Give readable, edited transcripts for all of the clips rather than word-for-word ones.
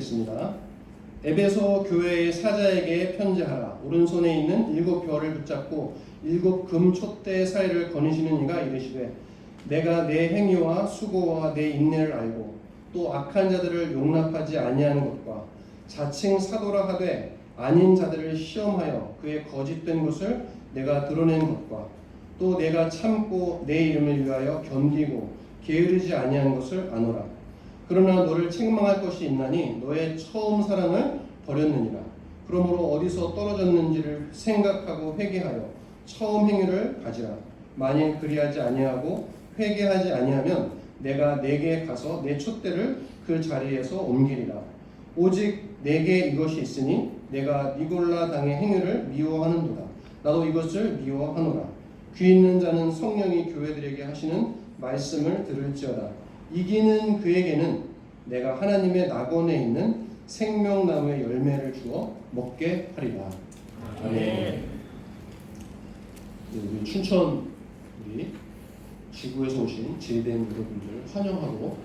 읽겠습니다. 에베소 교회의 사자에게 편지하라. 오른손에 있는 7별을 붙잡고 7금 촛대 사이를 거니시는 이가 이르시되 내가 내 행위와 수고와 내 인내를 알고 또 악한 자들을 용납하지 아니하는 것과 자칭 사도라 하되 아닌 자들을 시험하여 그의 거짓된 것을 내가 드러낸 것과 또 내가 참고 내 이름을 위하여 견디고 게으르지 아니한 것을 아노라. 그러나 너를 책망할 것이 있나니 너의 처음 사랑을 버렸느니라. 그러므로 어디서 떨어졌는지를 생각하고 회개하여 처음 행위를 가지라. 만일 그리하지 아니하고 회개하지 아니하면 내가 내게 가서 내 촛대를 그 자리에서 옮기리라. 오직 내게 이것이 있으니 내가 니골라 당의 행위를 미워하는도다. 나도 이것을 미워하노라. 귀 있는 자는 성령이 교회들에게 하시는 말씀을 들을지어다. 이기는 그에게는 내가 하나님의 낙원에 있는 생명나무의 열매를 주어 먹게 하리라. 아멘. 우리 춘천 우리 지구에서 오신 제대한 여러분들 환영하고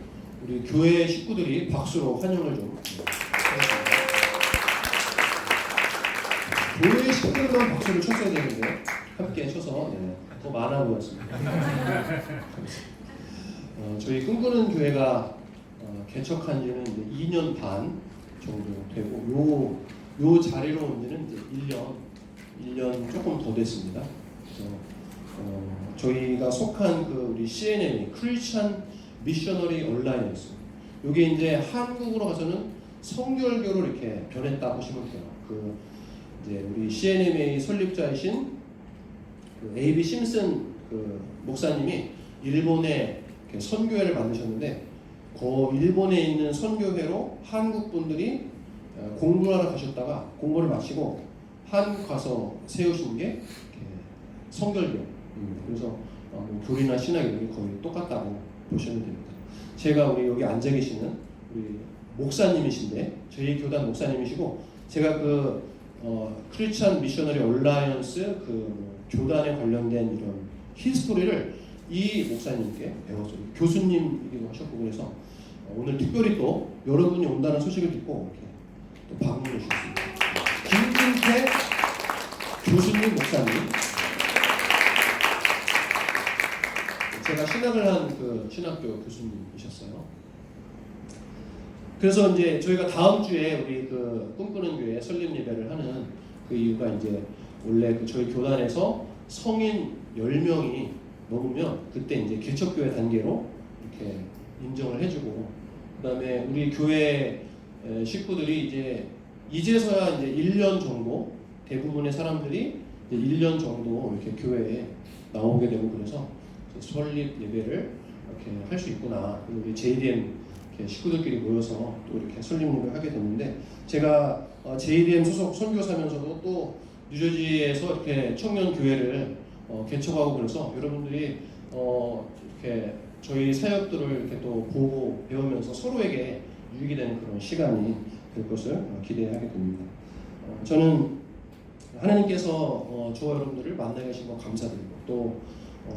우리 교회 식구들이 박수로 환영을 좀 하겠습니다. 교회 식구들만 박수를 쳤어야 되는데 함께 쳐서 더 많아 보였습니다. 저희 꿈꾸는 교회가 개척한 지는 이제 2년 반 정도 되고 요 자리로 온 지는 이제 1년 조금 더 됐습니다. 그래서 저희가 속한 그 우리 CNM이 크리스천 미셔너리 얼라이언스, 이게 이제 한국으로 가서는 성결교로 이렇게 변했다 보시면 돼요. 그 이제 우리 CNMA 설립자이신 그 A.B. 심슨 그 목사님이 일본에 선교회를 만드셨는데 그 일본에 있는 선교회로 한국 분들이 공부를 하러 가셨다가 공부를 마치고 한국 가서 세우신 게 성결교. 그래서 교리나 신학이 거의 똑같다고 보시면 됩니다. 제가 우리 여기 앉아 계시는 우리 목사님이신데 저희 교단 목사님이시고 제가 그 크리스천 미셔너리 얼라이언스 그 교단에 관련된 이런 히스토리를 이 목사님께 배워서 교수님이기도 하셨고 그래서 오늘 특별히 또 여러분이 온다는 소식을 듣고 이렇게 또 방문해 주셨습니다. 김진태 교수님 목사님, 제가 신학을 한 그 신학교 교수님이셨어요. 그래서 이제 저희가 다음 주에 우리 그 꿈꾸는 교회 설립 예배를 하는 그 이유가 이제 원래 그 저희 교단에서 성인 10명이 넘으면 그때 이제 개척교회 단계로 이렇게 인정을 해주고 그다음에 우리 교회 식구들이 이제서야 이제 1년 정도 대부분의 사람들이 이제 1년 정도 이렇게 교회에 나오게 되고 그래서 설립 예배를 이렇게 할 수 있구나. 그리고 우리 JDM 식구들끼리 모여서 또 이렇게 설립 예배를 하게 됐는데 제가 JDM 소속 선교사면서도 또 뉴저지에서 이렇게 청년 교회를 개척하고 그래서 여러분들이 이렇게 저희 사역들을 이렇게 또 보고 배우면서 서로에게 유익이 되는 그런 시간이 될 것을 기대하게 됩니다. 저는 하나님께서 저와 여러분들을 만나게 하신 거 감사드리고 또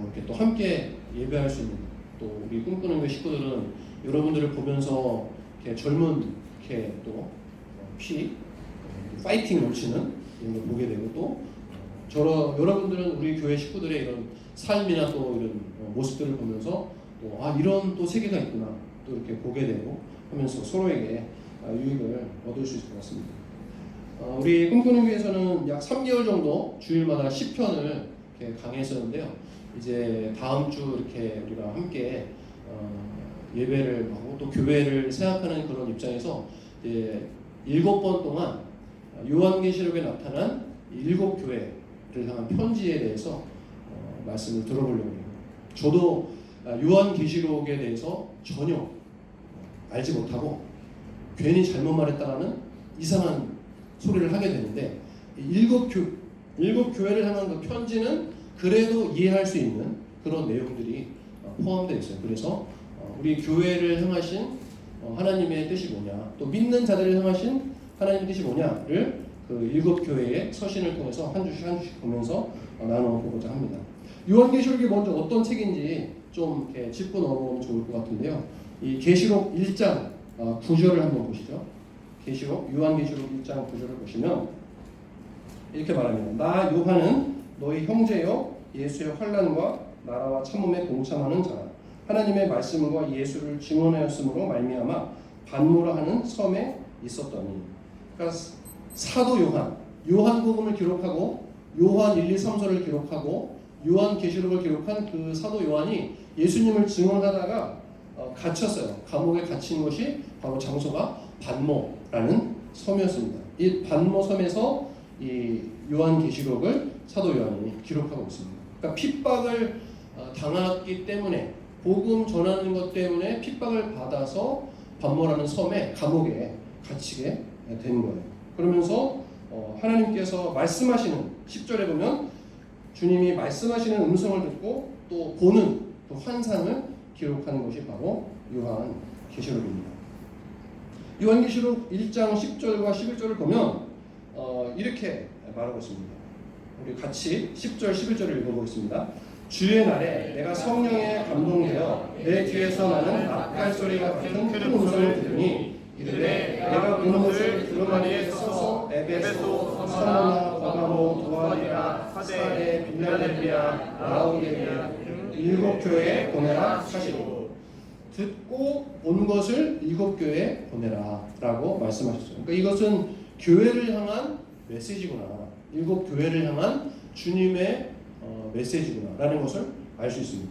이렇게 또 함께 예배할 수 있는 또 우리 꿈꾸는 그 식구들은 여러분들을 보면서 이렇게 젊은 이렇게 또 파이팅 넘치는 이런 걸 보게 되고 또 여러분들은 우리 교회 식구들의 이런 삶이나 또 이런 모습들을 보면서 또 이런 또 세계가 있구나 또 이렇게 보게 되고 하면서 서로에게 유익을 얻을 수 있을 것 같습니다. 우리 꿈꾸는 교회에서는 약 3개월 정도 주일마다 10편을 이렇게 강의했었는데요. 이제 다음 주 이렇게 우리가 함께 예배를 하고 또 교회를 생각하는 그런 입장에서 이제 7번 동안 요한계시록에 나타난 7교회를 향한 편지에 대해서 말씀을 들어보려고 해요. 저도 요한계시록에 대해서 전혀 알지 못하고 괜히 잘못 말했다라는 이상한 소리를 하게 되는데 7교회를 향한 그 편지는 그래도 이해할 수 있는 그런 내용들이 포함되어 있어요. 그래서 우리 교회를 향하신 하나님의 뜻이 뭐냐, 또 믿는 자들을 향하신 하나님의 뜻이 뭐냐를 그 7교회의 서신을 통해서 한 주씩 보면서 나눠보고자 합니다. 요한계시록이 먼저 어떤 책인지 좀 이렇게 짚고 넘어오면 좋을 것 같은데요. 이 계시록 1장 9절을 한번 보시죠. 요한계시록 1장 9절을 보시면 이렇게 말합니다. 나 요한은 너희 형제요 예수의 환난과 나라와 참음에 동참하는 자라. 하나님의 말씀과 예수를 증언하였으므로 말미암아 반모라 하는 섬에 있었더니. 그러니까 사도 요한복음을 기록하고 요한 1, 2, 3서를 기록하고 요한계시록을 기록한 그 사도 요한이 예수님을 증언하다가 갇혔어요. 감옥에 갇힌 것이 바로 장소가 반모라는 섬이었습니다. 이 반모 섬에서 이 요한계시록을 사도 요한이 기록하고 있습니다. 그러니까 핍박을 당했기 때문에 복음 전하는 것 때문에 핍박을 받아서 반모라는 섬에 감옥에 갇히게 된 거예요. 그러면서 하나님께서 말씀하시는 10절에 보면 주님이 말씀하시는 음성을 듣고 또 보는 그 환상을 기록하는 것이 바로 요한계시록입니다. 요한계시록 1장 10절과 11절을 보면 이렇게 말하고 있습니다. 우리 같이 10절 11절을 읽어보겠습니다. 주의 날에 내가 성령에 감동되어 내 귀에서 나는 납갈 소리가 같은 큰 음성을 들으니 이르되 내가 보는 것을 두루마리에 써서 에베소, 스무나, 버가모, 두아디라, 사데, 빌라델비아, 라오디게아 일곱 교회에 보내라 하시고 듣고 본 것을 일곱 교회에 보내라 라고 말씀하셨어요. 그러니까 이것은 교회를 향한 메시지구나, 일곱 교회를 향한 주님의 메시지구나 라는 것을 알 수 있습니다.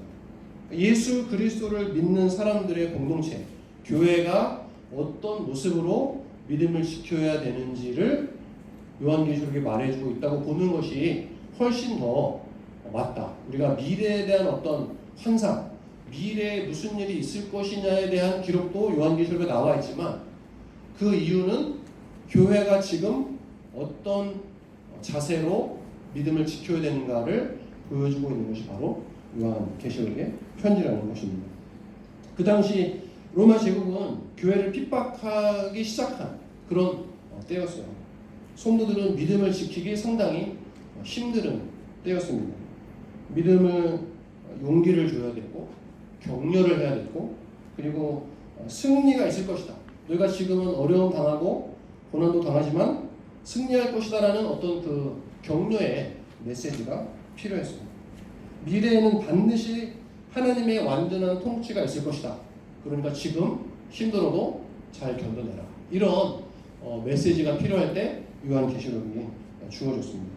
예수 그리스도를 믿는 사람들의 공동체, 교회가 어떤 모습으로 믿음을 지켜야 되는지를 요한계시록이 말해주고 있다고 보는 것이 훨씬 더 맞다. 우리가 미래에 대한 어떤 환상, 미래에 무슨 일이 있을 것이냐에 대한 기록도 요한계시록에 나와 있지만 그 이유는 교회가 지금 어떤 자세로 믿음을 지켜야 되는가를 보여주고 있는 것이 바로 요한계시록의 편지라는 것입니다. 그 당시 로마 제국은 교회를 핍박하기 시작한 그런 때였어요. 성도들은 믿음을 지키기 상당히 힘든 때였습니다. 믿음을 용기를 줘야 되고 격려를 해야 되고 그리고 승리가 있을 것이다. 너희가 지금은 어려움 당하고 고난도 당하지만 승리할 것이다라는 어떤 그 격려의 메시지가 필요했어요. 미래에는 반드시 하나님의 완전한 통치가 있을 것이다. 그러니까 지금 힘들어도 잘 견뎌내라. 이런 메시지가 필요할 때 요한계시록이 주어졌습니다.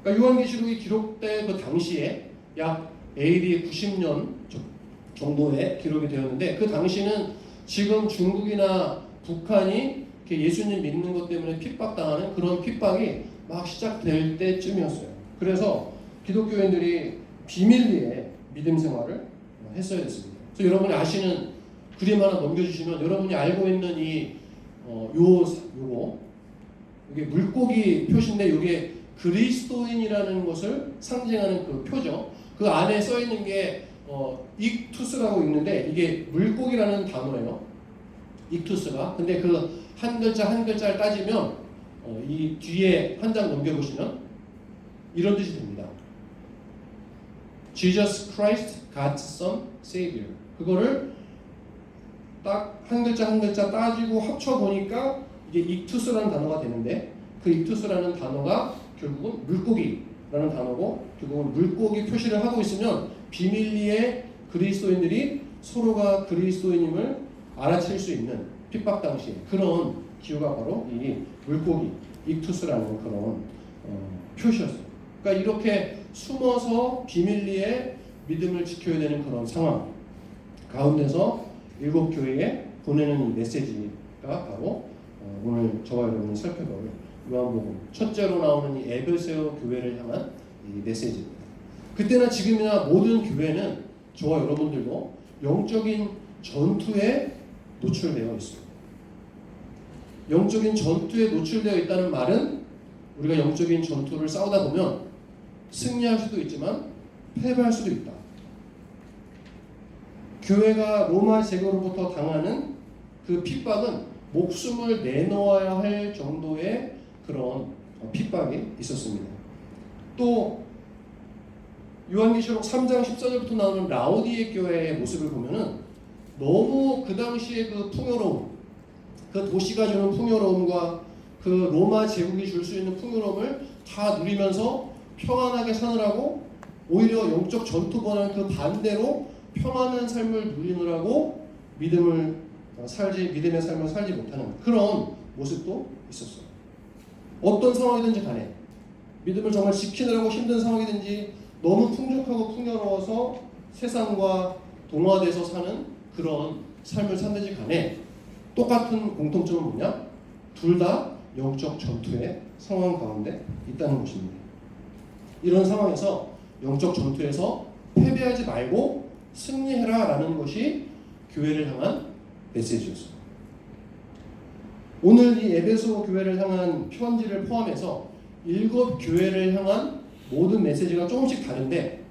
그러니까 요한계시록이 기록된 그 당시에 약 AD 90년 정도에 기록이 되었는데 그 당시는 지금 중국이나 북한이 예수님 믿는 것 때문에 핍박당하는 그런 핍박이 막 시작될 때쯤이었어요. 그래서 기독교인들이 비밀리에 믿음 생활을 했어야 됐습니다. 그래서 여러분이 아시는 그림 하나 넘겨주시면 여러분이 알고 있는 요거 이게 물고기 표시인데 이게 그리스도인이라는 것을 상징하는 그 표죠. 그 안에 써 있는 게 익투스라고 읽는데 이게 물고기라는 단어예요. 익투스가. 근데 그 한 글자 한 글자를 따지면 이 뒤에 한 장 넘겨보시면 이런 뜻이 됩니다. Jesus Christ, God's Son, Savior. 그거를 딱 한 글자 한 글자 따지고 합쳐보니까 이게 익투스라는 단어가 되는데 그 익투스라는 단어가 결국은 물고기라는 단어고 결국은 물고기 표시를 하고 있으면 비밀리에 그리스도인들이 서로가 그리스도인임을 알아챌 수 있는 핍박 당시에 그런 기호가 바로 이 물고기 익투스라는 그런 표시였어요. 그러니까 이렇게 숨어서 비밀리에 믿음을 지켜야 되는 그런 상황 가운데서 일곱 교회에 보내는 이 메시지가 바로 오늘 저와 여러분이 살펴볼 요한복음 첫째로 나오는 이 에베소 교회를 향한 이 메시지입니다. 그때나 지금이나 모든 교회는 저와 여러분들도 영적인 전투에 노출되어 있습니다. 영적인 전투에 노출되어 있다는 말은 우리가 영적인 전투를 싸우다 보면 승리할 수도 있지만 패배할 수도 있다. 교회가 로마 제국으로부터 당하는 그 핍박은 목숨을 내놓아야 할 정도의 그런 핍박이 있었습니다. 또 요한계시록 3장 14절부터 나오는 라오디게 교회의 모습을 보면은 너무 그 당시의 그 풍요로움, 그 도시가 주는 풍요로움과 그 로마 제국이 줄 수 있는 풍요로움을 다 누리면서 평안하게 사느라고 오히려 영적 전투보다는 그 반대로 평안한 삶을 누리느라고 믿음의 삶을 살지 못하는 그런 모습도 있었어요. 어떤 상황이든지 간에 믿음을 정말 지키느라고 힘든 상황이든지 너무 풍족하고 풍요로워서 세상과 동화돼서 사는 그런 삶을 산든지 간에 똑같은 공통점은 뭐냐? 둘 다 영적 전투의 상황 가운데 있다는 것입니다. 이런 상황에서 영적 전투에서 패배하지 말고 승리해라 라는 것이 교회를 향한 메시지였어요. 오늘 이 에베소 교회를 향한 편지를 포함해서 7교회를 향한 모든 메시지가 조금씩 다른데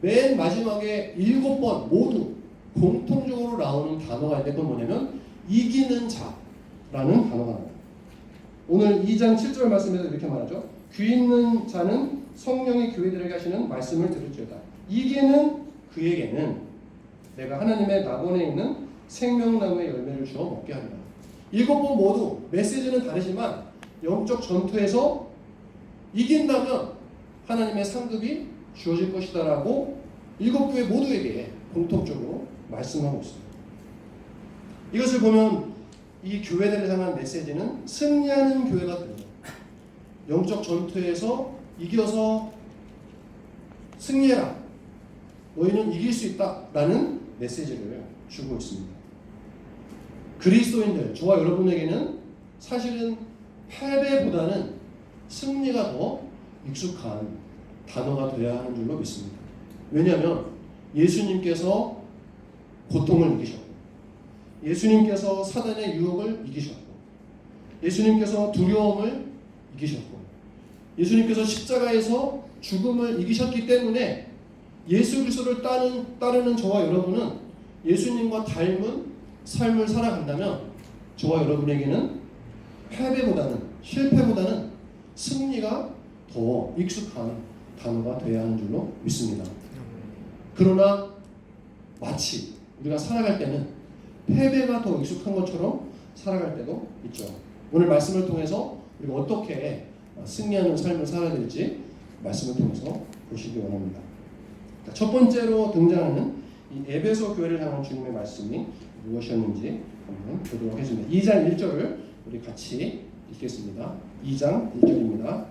맨 마지막에 7번 모두 공통적으로 나오는 단어가 있는데 그건 뭐냐면 이기는 자라는 단어가 나와요. 오늘 2장 7절 말씀에서 이렇게 말하죠. 귀 있는 자는 성령이 교회들에게 하시는 말씀을 들을지어다. 이기는 그에게는 내가 하나님의 낙원에 있는 생명나무의 열매를 주어 먹게 하리라. 7번 모두 메시지는 다르지만 영적 전투에서 이긴다면 하나님의 상급이 주어질 것이다라고 7교회 모두에게 공통적으로 말씀하고 있습니다. 이것을 보면 이 교회들을 향한 메시지는 승리하는 교회가 됩니다. 영적 전투에서 이겨서 승리해라. 너희는 이길 수 있다라는 메시지를 주고 있습니다. 그리스도인들, 저와 여러분에게는 사실은 패배보다는 승리가 더 익숙한 단어가 되어야 하는 줄로 믿습니다. 왜냐하면 예수님께서 고통을 이기셨고 예수님께서 사단의 유혹을 이기셨고 예수님께서 두려움을 이기셨고 예수님께서 십자가에서 죽음을 이기셨기 때문에 예수 그리스도를 따르는 저와 여러분은 예수님과 닮은 삶을 살아간다면 저와 여러분에게는 패배보다는 실패보다는 승리가 더 익숙한 단어가 되어야 하는 줄로 믿습니다. 그러나 마치 우리가 살아갈 때는 패배가 더 익숙한 것처럼 살아갈 때도 있죠. 오늘 말씀을 통해서 우리가 어떻게 승리하는 삶을 살아야 될지 말씀을 통해서 보시기 원합니다. 첫 번째로 등장하는 이 에베소 교회를 향한 주님의 말씀이 무엇이었는지 한번 보도록 하겠습니다. 2장 1절을 우리 같이 읽겠습니다. 2장 1절입니다.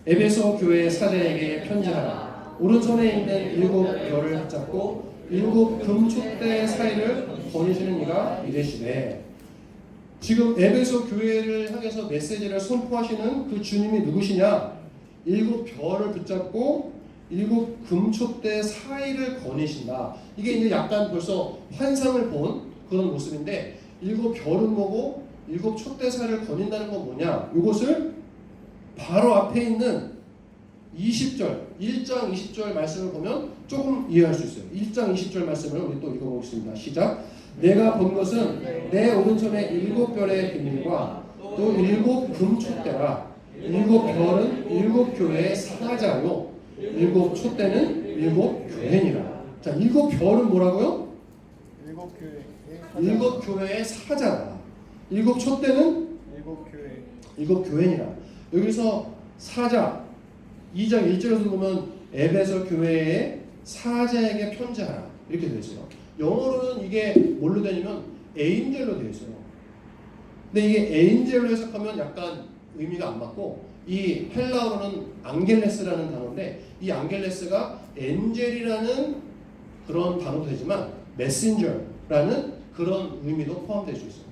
에베소 교회 사제에게 편지하라. 오른손에 있는 7별을 붙잡고 7 금촛대 사이를 거니시는 이가 이르시되. 지금 에베소 교회를 향해서 메시지를 선포하시는 그 주님이 누구시냐? 7별을 붙잡고 7 금촛대 사이를 거니신다. 이게 이제 약간 벌써 환상을 본 그런 모습인데 7별은 뭐고 7 촛대 사이를 거닌다는 건 뭐냐? 이것을 바로 앞에 있는 20절, 1장 20절 말씀을 보면 조금 이해할 수 있어요. 1장 20절 말씀을 우리 또 읽어보겠습니다. 시작. 내가 본 것은 내 오른손에 7별의 비밀과 또 7 금촛대라. 7별은 7교회의 사자요 7 촛대는 7 교회니라. 자, 7별은 뭐라고요? 7 교회의 사자라. 7 촛대는 7 교회니라. 여기서 사자 2장 1절에서 보면 에베소 교회의 사자에게 편지하라 이렇게 되어 있어요. 영어로는 이게 뭘로 되냐면 에인젤로 되어 있어요. 근데 이게 에인젤로 해석하면 약간 의미가 안 맞고 이 헬라어로는 앙겔레스라는 단어인데 이 앙겔레스가 엔젤이라는 그런 단어도 되지만 메신저라는 그런 의미도 포함될 수 있어요.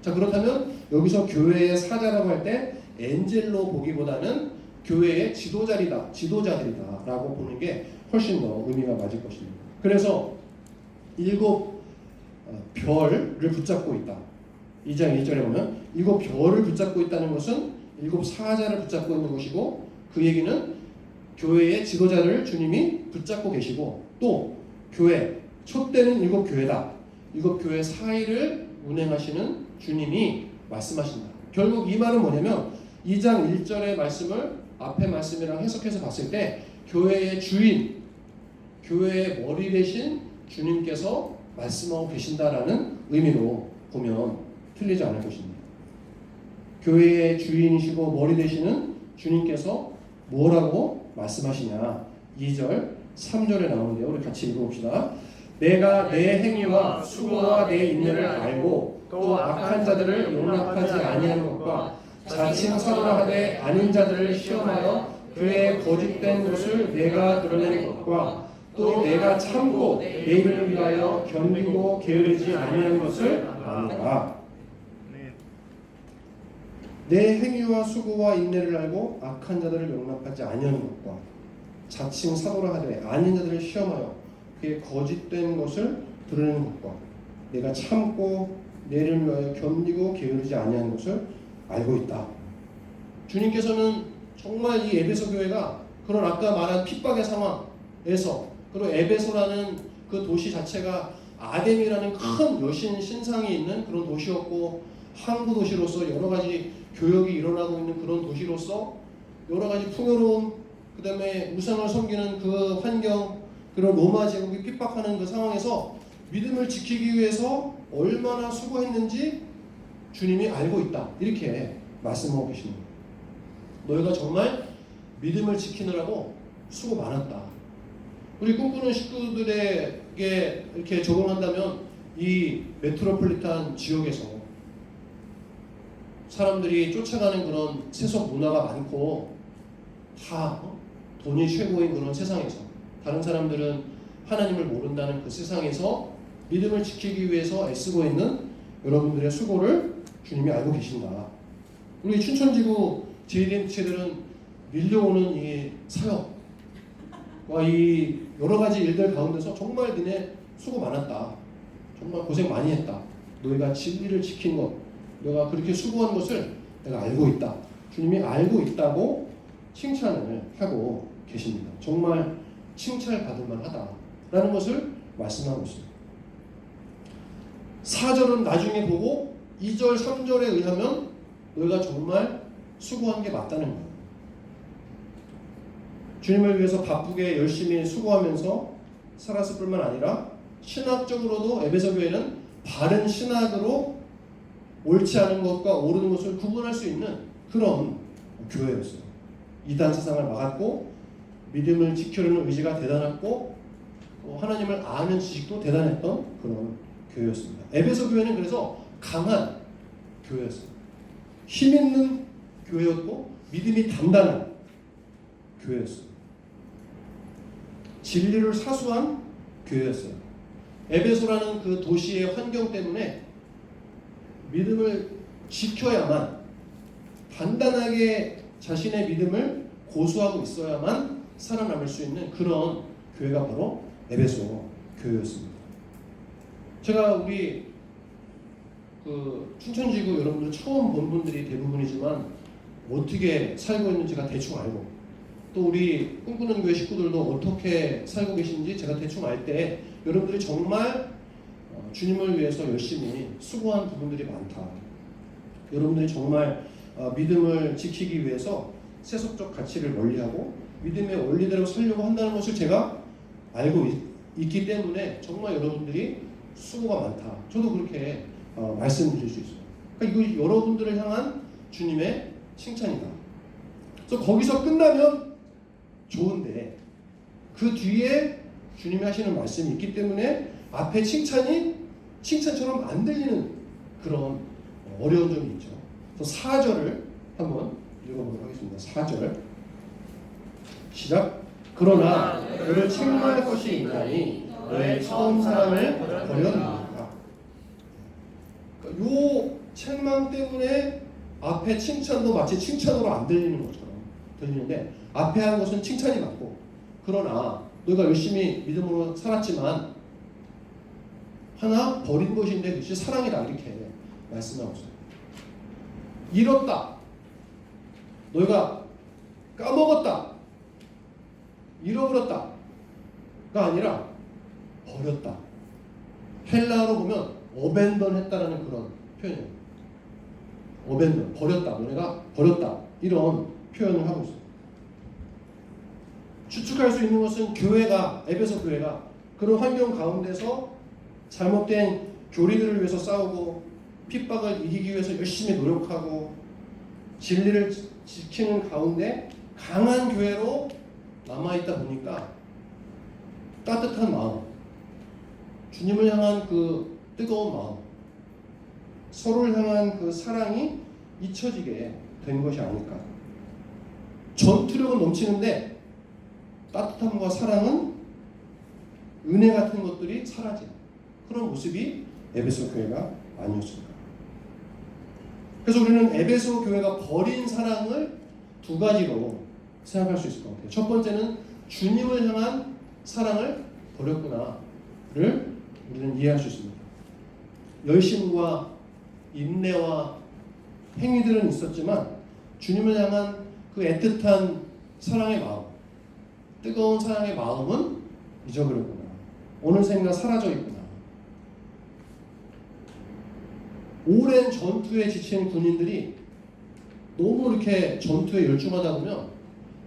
자, 그렇다면 여기서 교회의 사자라고 할 때 엔젤로 보기보다는 교회의 지도자들이다 라고 보는 게 훨씬 더 의미가 맞을 것입니다. 그래서 7 별을 붙잡고 있다. 2장 1절에 보면 7 별을 붙잡고 있다는 것은 7 사자를 붙잡고 있는 것이고 그 얘기는 교회의 지도자를 주님이 붙잡고 계시고 또 교회 촛대는 7 교회다. 7 교회 사이를 운행하시는 주님이 말씀하신다. 결국 이 말은 뭐냐면 2장 1절의 말씀을 앞의 말씀이랑 해석해서 봤을 때 교회의 주인, 교회의 머리 대신 주님께서 말씀하고 계신다라는 의미로 보면 틀리지 않을 것입니다. 교회의 주인이시고 머리 되시는 주님께서 뭐라고 말씀하시냐? 2절, 3절에 나오는데요. 우리 같이 읽어봅시다. 내가 내 행위와 수고와 내 인내를 알고 또 악한 자들을 용납하지 아니하는 것과 자칭 사도라 하되 아닌 자들을 시험하여 그의 거짓된 것을 내가 드러내는 것과 또 내가 참고 내 이름을 위하여 견디고 게으르지 아니하는 것을 아노라. 내 행위와 수고와 인내를 알고 악한 자들을 용납하지 아니하는 것과 자칭 사도라 하되 아닌 자들을 시험하여 그의 거짓된 것을 드러내는 것과 내가 참고 내 이름을 위하여 견디고 게으르지 아니하는 것을 알고 있다. 주님께서는 정말 이 에베소 교회가 그런 아까 말한 핍박의 상황에서, 그리고 에베소라는 그 도시 자체가 아덴이라는 큰 여신 신상이 있는 그런 도시였고, 항구 도시로서 여러 가지 교역이 일어나고 있는 그런 도시로서 여러 가지 풍요로움, 그 다음에 우상을 섬기는 그 환경, 그런 로마 제국이 핍박하는 그 상황에서 믿음을 지키기 위해서 얼마나 수고했는지 주님이 알고 있다. 이렇게 말씀하고 계십니다. 너희가 정말 믿음을 지키느라고 수고 많았다. 우리 꿈꾸는 식구들에게 이렇게 적용한다면 이 메트로폴리탄 지역에서 사람들이 쫓아가는 그런 세속 문화가 많고 다 돈이 최고인 그런 세상에서, 다른 사람들은 하나님을 모른다는 그 세상에서 믿음을 지키기 위해서 애쓰고 있는 여러분들의 수고를 주님이 알고 계신다. 우리 춘천지구 JDM체들은 밀려오는 이 사역과 이 여러 가지 일들 가운데서 정말 너네 수고 많았다. 정말 고생 많이 했다. 너희가 진리를 지킨 것, 너가 그렇게 수고한 것을 내가 알고 있다. 주님이 알고 있다고 칭찬을 하고 계십니다. 정말 칭찬받을 만하다라는 것을 말씀하고 있습니다. 4절은 나중에 보고 2절, 3절에 의하면 너희가 정말 수고한 게 맞다는 거예요. 주님을 위해서 바쁘게 열심히 수고하면서 살았을 뿐만 아니라 신학적으로도 에베소 교회는 바른 신학으로 옳지 않은 것과 옳은 것을 구분할 수 있는 그런 교회였어요. 이단 세상을 막았고 믿음을 지키려는 의지가 대단했고 하나님을 아는 지식도 대단했던 그런 교회였습니다. 에베소 교회는 그래서 강한 교회였어요. 힘 있는 교회였고 믿음이 단단한 교회였어요. 진리를 사수한 교회였어요. 에베소라는 그 도시의 환경 때문에 믿음을 지켜야만, 단단하게 자신의 믿음을 고수하고 있어야만 살아남을 수 있는 그런 교회가 바로 에베소 교회였습니다. 제가 우리 그 춘천지구 여러분들 처음 본 분들이 대부분이지만 어떻게 살고 있는지 제가 대충 알고, 또 우리 꿈꾸는 교회 식구들도 어떻게 살고 계신지 제가 대충 알 때 여러분들이 정말 주님을 위해서 열심히 수고한 부분들이 많다. 여러분들이 정말 믿음을 지키기 위해서 세속적 가치를 멀리하고 믿음의 원리대로 살려고 한다는 것을 제가 알고 있기 때문에 정말 여러분들이 수고가 많다. 저도 그렇게 말씀드릴 수 있어요. 그러니까 이거 여러분들을 향한 주님의 칭찬이다. 그래서 거기서 끝나면 좋은데 그 뒤에 주님이 하시는 말씀이 있기 때문에 앞에 칭찬이 칭찬처럼 안 들리는 그런 어려운 점이 있죠. 그래서 4절을 한번 읽어보도록 하겠습니다. 4절 시작. 그러나 너를 책망할 것이 있나니 너의 처음 사랑을 버렸느니라. 요 책망 때문에 앞에 칭찬도 마치 칭찬으로 안 들리는 것처럼 들리는데, 앞에 하는 것은 칭찬이 맞고, 그러나 너가 열심히 믿음으로 살았지만 하나 버린 것인데 그것이 사랑이다, 이렇게 말씀하고 있어요. 잃었다, 너희가 까먹었다, 잃어버렸다가 아니라 버렸다. 헬라어로 보면 어벤던 했다라는 그런 표현이에요. 어벤던, 버렸다, 너네가 버렸다, 이런 표현을 하고 있어요. 추측할 수 있는 것은 교회가, 에베소 교회가 그런 환경 가운데서 잘못된 교리들을 위해서 싸우고 핍박을 이기기 위해서 열심히 노력하고 진리를 지키는 가운데 강한 교회로 남아있다 보니까 따뜻한 마음, 주님을 향한 그 뜨거운 마음, 서로를 향한 그 사랑이 잊혀지게 된 것이 아닐까. 전투력은 넘치는데 따뜻함과 사랑은 은혜 같은 것들이 사라진 그런 모습이 에베소 교회가 아니었을까. 그래서 우리는 에베소 교회가 버린 사랑을 두 가지로 생각할 수 있을 것 같아요. 첫 번째는 주님을 향한 사랑을 버렸구나를 우리는 이해할 수 있습니다. 열심과 인내와 행위들은 있었지만 주님을 향한 그 애틋한 사랑의 마음, 뜨거운 사랑의 마음은 잊어버렸구나. 어느샌가 사라져 있구나. 오랜 전투에 지친 군인들이 너무 이렇게 전투에 열중하다 보면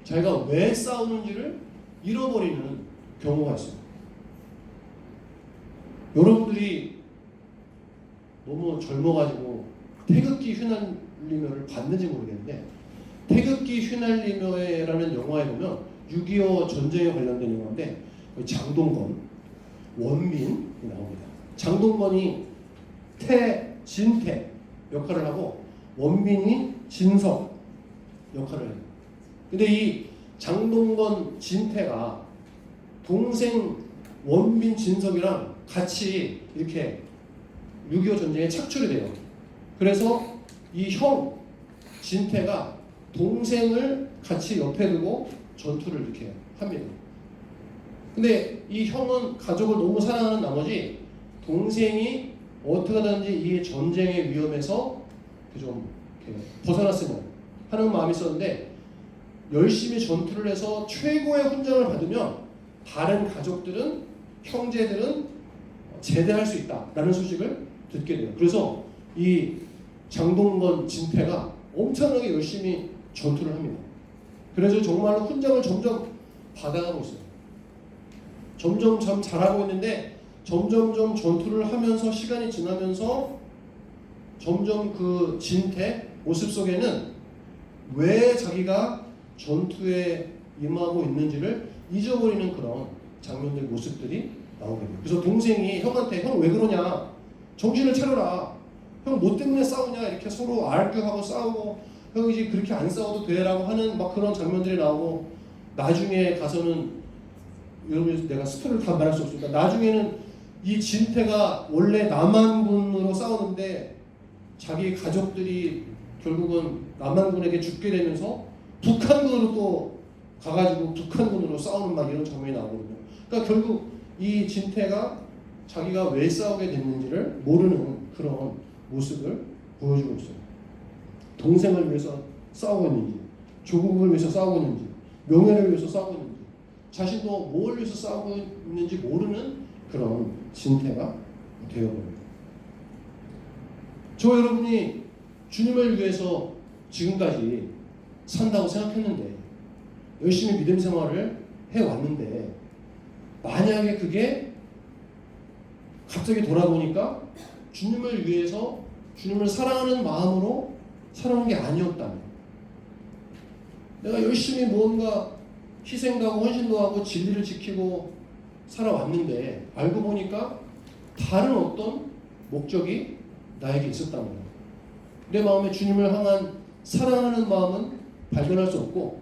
자기가 왜 싸우는지를 잃어버리는 경우가 있어요. 여러분들이 너무 젊어가지고 태극기 휘날리며를 봤는지 모르겠는데, 태극기 휘날리며라는 영화에 보면 6.25 전쟁에 관련된 영화인데 장동건, 원민이 나옵니다. 장동건이 진태 역할을 하고 원민이 진석 역할을 해요. 근데 이 장동건, 진태가 동생 원민, 진석이랑 같이 이렇게 6.25 전쟁에 착출이 돼요. 그래서 이 형 진태가 동생을 같이 옆에 두고 전투를 이렇게 합니다. 근데 이 형은 가족을 너무 사랑하는 나머지 동생이 어떻게든지 이 전쟁의 위험에서 좀 이렇게 벗어났으면 하는 마음이 있었는데, 열심히 전투를 해서 최고의 훈장을 받으면 다른 가족들은, 형제들은 제대할 수 있다라는 소식을 듣게 돼요. 그래서 이 장동건, 진태가 엄청나게 열심히 전투를 합니다. 그래서 정말로 훈장을 점점 받아가고 있어요. 점점 잘하고 있는데 점점점 전투를 하면서 시간이 지나면서 점점 그 진태 모습 속에는 왜 자기가 전투에 임하고 있는지를 잊어버리는 그런 장면들, 모습들이 나오게 돼요. 그래서 동생이 형한테 형 왜 그러냐, 정신을 차려라, 형 뭐 때문에 싸우냐, 이렇게 서로 알교하고 싸우고 형 이제 그렇게 안 싸워도 돼라고 하는 막 그런 장면들이 나오고, 나중에 가서는 여러분 내가 스토리를 다 말할 수 없으니까 나중에는 이 진태가 원래 남한군으로 싸우는데 자기 가족들이 결국은 남한군에게 죽게 되면서 북한군으로 또 가가지고 북한군으로 싸우는 막 이런 장면이 나오거든요. 그러니까 결국 이 진태가 자기가 왜 싸우게 됐는지를 모르는 그런 모습을 보여주고 있어요. 동생을 위해서 싸우고 있는지, 조국을 위해서 싸우고 있는지, 명예를 위해서 싸우고 있는지, 자신도 뭘 위해서 싸우고 있는지 모르는 그런 진태가 되어버려요. 저 여러분이 주님을 위해서 지금까지 산다고 생각했는데, 열심히 믿음 생활을 해왔는데, 만약에 그게 갑자기 돌아보니까 주님을 위해서, 주님을 사랑하는 마음으로 살아온 게 아니었다면, 내가 열심히 뭔가 희생도 하고 헌신도 하고 진리를 지키고 살아왔는데 알고 보니까 다른 어떤 목적이 나에게 있었다는 거예요. 내 마음에 주님을 향한 사랑하는 마음은 발견할 수 없고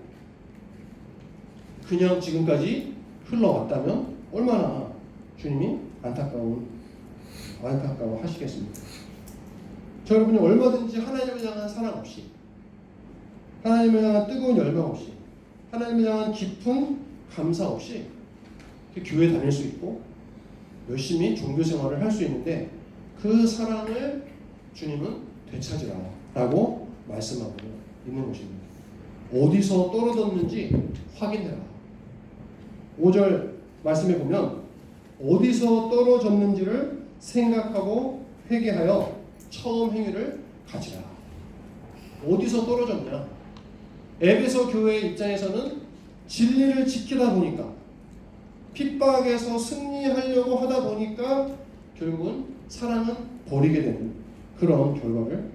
그냥 지금까지 흘러왔다면 얼마나 주님이 안타까워 하시겠습니까? 저 여러분이 얼마든지 하나님을 향한 사랑 없이, 하나님을 향한 뜨거운 열망 없이, 하나님을 향한 깊은 감사 없이 교회 다닐 수 있고 열심히 종교 생활을 할 수 있는데, 그 사랑을 주님은 되찾으라 라고 말씀하고 있는 것입니다. 어디서 떨어졌는지 확인해라. 5절 말씀에 보면 어디서 떨어졌는지를 생각하고 회개하여 처음 행위를 가지라. 어디서 떨어졌냐? 에베소 교회의 입장에서는 진리를 지키다 보니까, 핍박에서 승리하려고 하다 보니까 결국은 사랑은 버리게 되는 그런 결과를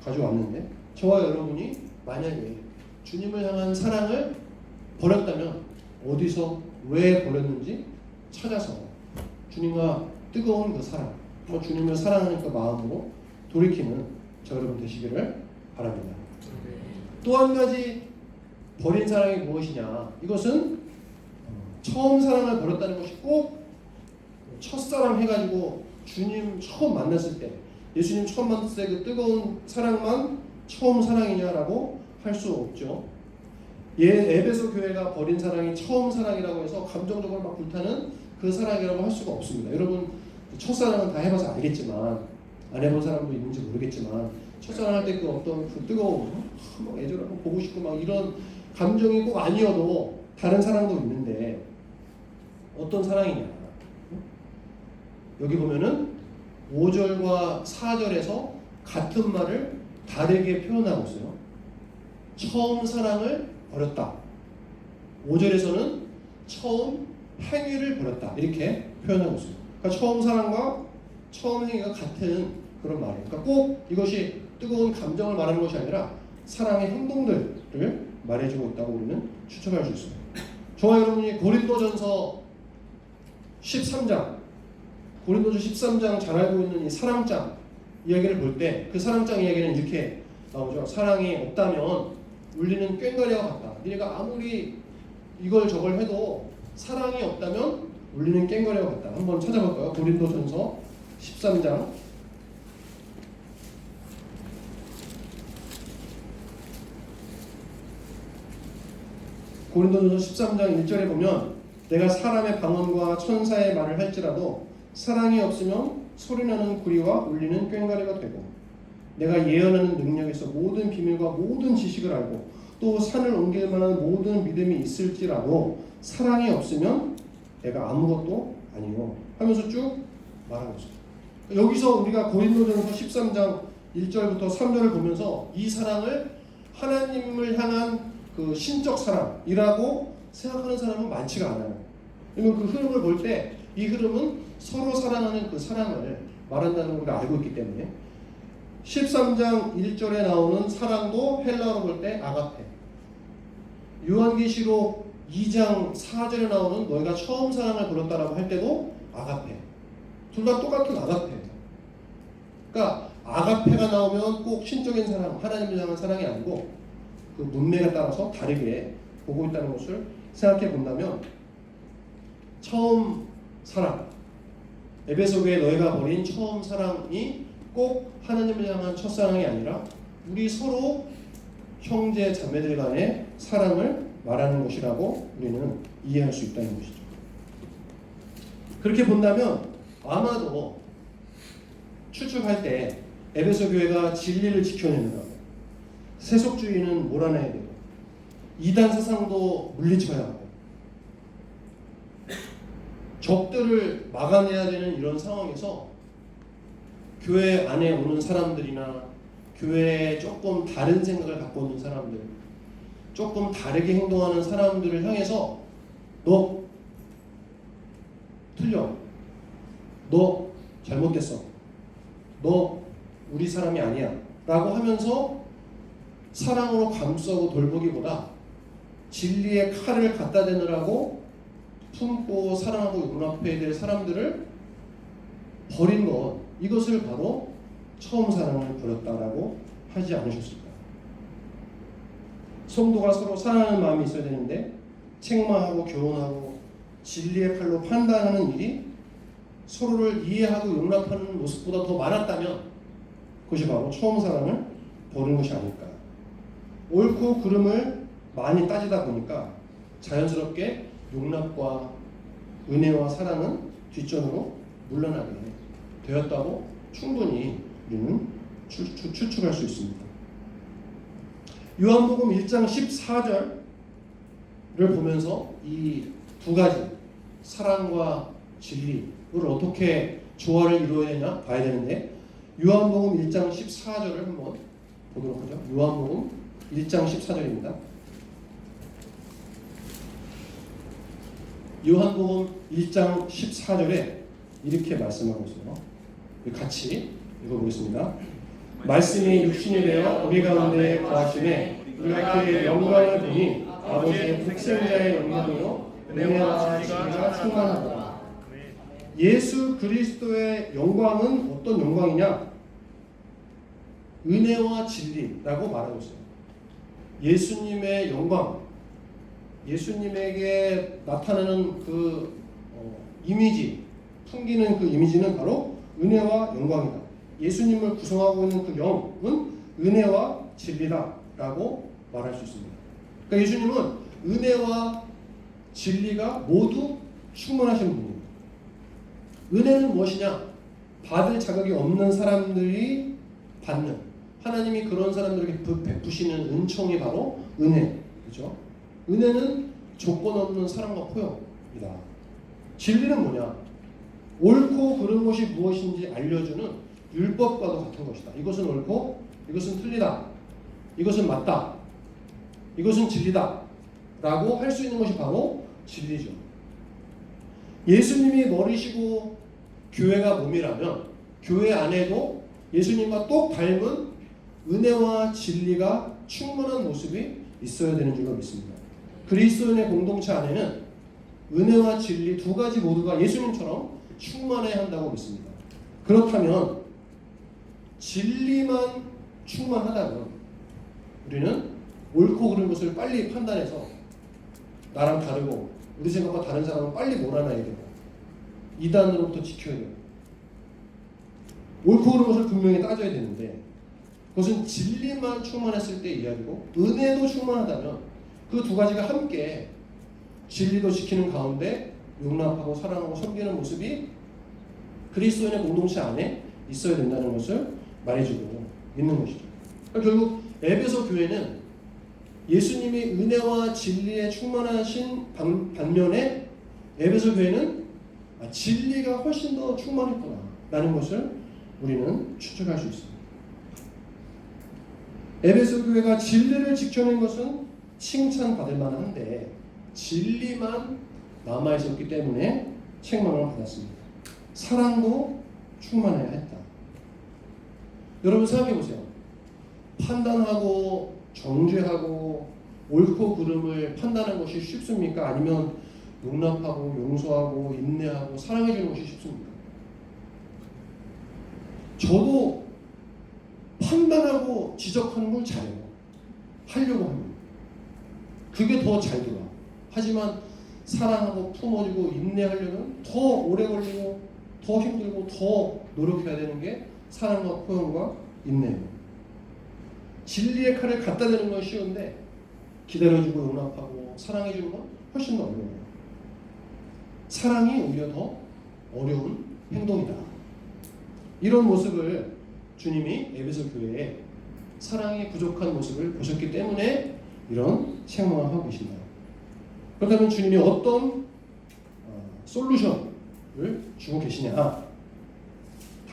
가져왔는데, 저와 여러분이 만약에 주님을 향한 사랑을 버렸다면 어디서 왜 버렸는지 찾아서 주님과 뜨거운 그 사랑, 주님을 사랑하는 그 마음으로 돌이키는 저 여러분 되시기를 바랍니다. 또 한 가지 버린 사랑이 무엇이냐? 이것은 처음 사랑을 버렸다는 것이 꼭 첫사랑 해가지고 주님 처음 만났을 때, 예수님 처음 만났을 때 그 뜨거운 사랑만 처음 사랑이냐라고 할 수 없죠. 에베소 교회가 버린 사랑이 처음 사랑이라고 해서 감정적으로 막 불타는 그 사랑이라고 할 수가 없습니다. 여러분 첫사랑은 다 해봐서 알겠지만, 안 해본 사람도 있는지 모르겠지만, 첫사랑 할 때 그 어떤 그 뜨거움, 막 애절하고 보고 싶고 막 이런 감정이 꼭 아니어도 다른 사랑도 있는데 어떤 사랑이냐? 여기 보면은 5절과 4절에서 같은 말을 다르게 표현하고 있어요. 처음 사랑을 버렸다. 5절에서는 처음 행위를 버렸다. 이렇게 표현하고 있어요. 그러니까 처음 사랑과 처음 행위가 같은 그런 말이에요. 그러니까 꼭 이것이 뜨거운 감정을 말하는 것이 아니라 사랑의 행동들을 말해주고 있다고 우리는 추측할 수 있어요. 저와 여러분이 고린도전서 13장, 고린도전 13장 잘 알고 있는 이 사랑장 이야기를 볼 때 그 사랑장 이야기는 이렇게 나오죠. 사랑이 없다면 울리는 꽹과리와 같다. 네가 아무리 이걸 저걸 해도 사랑이 없다면 울리는 꽹과리와 같다. 한번 찾아볼까요? 고린도전서 13장 고린도전서 13장 1절에 보면 내가 사람의 방언과 천사의 말을 할지라도 사랑이 없으면 소리나는 구리와 울리는 꽹과리가 되고 내가 예언하는 능력에서 모든 비밀과 모든 지식을 알고 또 산을 옮길 만한 모든 믿음이 있을지라도 사랑이 없으면 내가 아무것도 아니요 하면서 쭉 말하고 있어요. 여기서 우리가 고린도전서 13장 1절부터 3절을 보면서 이 사랑을 하나님을 향한 그 신적 사랑이라고 생각하는 사람은 많지가 않아요. 그러면 그 흐름을 볼 때 이 흐름은 서로 사랑하는 그 사랑을 말한다는 걸 우리가 알고 있기 때문에 13장 1절에 나오는 사랑도 헬라어로 볼 때 아가페, 요한계시록 2장 4절에 나오는 너희가 처음 사랑을 버렸다라고 할 때도 아가페, 둘 다 똑같은 아가페예요. 그러니까 아가페가 나오면 꼭 신적인 사랑, 하나님을 향한 사랑이 아니고 그 문맥에 따라서 다르게 보고 있다는 것을 생각해 본다면, 처음 사랑, 에베소 교회 너희가 버린 처음 사랑이 꼭 하나님을 향한 첫사랑이 아니라 우리 서로 형제 자매들 간의 사랑을 말하는 것이라고 우리는 이해할 수 있다는 것이죠. 그렇게 본다면 아마도 추측할 때 에베소 교회가 진리를 지켜내느라 세속주의는 몰아내야 되고 이단 사상도 물리쳐야 하고 적들을 막아내야 되는 이런 상황에서 교회 안에 오는 사람들이나 교회에 조금 다른 생각을 갖고 있는 사람들, 조금 다르게 행동하는 사람들을 향해서 너 틀려, 너 잘못됐어, 너 우리 사람이 아니야 라고 하면서 사랑으로 감싸고 돌보기보다 진리의 칼을 갖다 대느라고 품고 사랑하고 용납해야 될 사람들을 버린 것, 이것을 바로 처음 사랑을 버렸다라고 하지 않으셨을까? 성도가 서로 사랑하는 마음이 있어야 되는데 책망하고 교훈하고 진리의 칼로 판단하는 일이 서로를 이해하고 용납하는 모습보다 더 많았다면 그것이 바로 처음 사랑을 버린 것이 아닐까. 옳고 그름을 많이 따지다 보니까 자연스럽게 용납과 은혜와 사랑은 뒷전으로 물러나게 되었다고 충분히 우리는 추측할 수 있습니다. 요한복음 1장 14절을 보면서 이 두 가지 사랑과 진리를 어떻게 조화를 이루어야 되냐 봐야 되는데, 요한복음 1장 14절을 한번 보도록 하죠. 요한복음 1장 14절입니다. 요한복음 1장 14절에 이렇게 말씀하고 있어요. 같이 읽어보겠습니다. 말씀이 육신이 되어 우리 가운데 거하심에 우리가 그의 영광을 보니 아버지의 독생자의 영광으로 은혜와 진리가 충만하더라. 예수 그리스도의 영광은 어떤 영광이냐? 은혜와 진리라고 말하고 있어요. 예수님의 영광, 예수님에게 나타나는 그 이미지, 풍기는 그 이미지는 바로 은혜와 영광이다. 예수님을 구성하고 있는 그 영은 은혜와 진리다라고 말할 수 있습니다. 그러니까 예수님은 은혜와 진리가 모두 충만하신 분입니다. 은혜는 무엇이냐? 받을 자격이 없는 사람들이 받는, 하나님이 그런 사람들에게 베푸시는 은총이 바로 은혜, 그렇죠? 은혜는 조건 없는 사랑과 포용이다. 진리는 뭐냐? 옳고 그른 것이 무엇인지 알려주는 율법과도 같은 것이다. 이것은 옳고 이것은 틀리다. 이것은 맞다. 이것은 진리다. 라고 할 수 있는 것이 바로 진리죠. 예수님이 머리시고 교회가 몸이라면 교회 안에도 예수님과 똑 닮은 은혜와 진리가 충만한 모습이 있어야 되는 줄로 믿습니다. 그리스도인의 공동체 안에는 은혜와 진리 두 가지 모두가 예수님처럼 충만해야 한다고 믿습니다. 그렇다면 진리만 충만하다면 우리는 옳고 그른 것을 빨리 판단해서 나랑 다르고 우리 생각과 다른 사람은 빨리 몰아내야 되고 이단으로부터 지켜야 되고 옳고 그른 것을 분명히 따져야 되는데 그것은 진리만 충만했을 때 이야기고 은혜도 충만하다면 그 두 가지가 함께 진리도 지키는 가운데 용납하고 사랑하고 섬기는 모습이 그리스도인의 공동체 안에 있어야 된다는 것을 말해주고 있는 것이죠. 그러니까 결국 에베소 교회는 예수님이 은혜와 진리에 충만하신 반면에 에베소 교회는 진리가 훨씬 더 충만했구나 라는 것을 우리는 추측할 수 있습니다. 에베소 교회가 진리를 지켜낸 것은 칭찬받을 만한데 진리만 남아있었기 때문에 책망을 받았습니다. 사랑도 충만해야 했다. 여러분 생각해보세요. 판단하고 정죄하고 옳고 그름을 판단하는 것이 쉽습니까? 아니면 용납하고 용서하고 인내하고 사랑해주는 것이 쉽습니까? 저도 판단하고 지적하는 걸 잘해요. 하려고 합니다. 그게 더 잘 들어와. 하지만 사랑하고 품어주고 인내하려면 더 오래 걸리고 더 힘들고 더 노력해야 되는 게 사랑과 포용과 인내예요. 진리의 칼을 갖다 대는 건 쉬운데 기다려주고 용납하고 사랑해주는 건 훨씬 더 어려워요. 사랑이 오히려 더 어려운 행동이다. 이런 모습을 주님이 에베소 교회에 사랑이 부족한 모습을 보셨기 때문에 이런 책망을 하고 계신다. 그렇다면 주님이 어떤 솔루션을 주고 계시냐?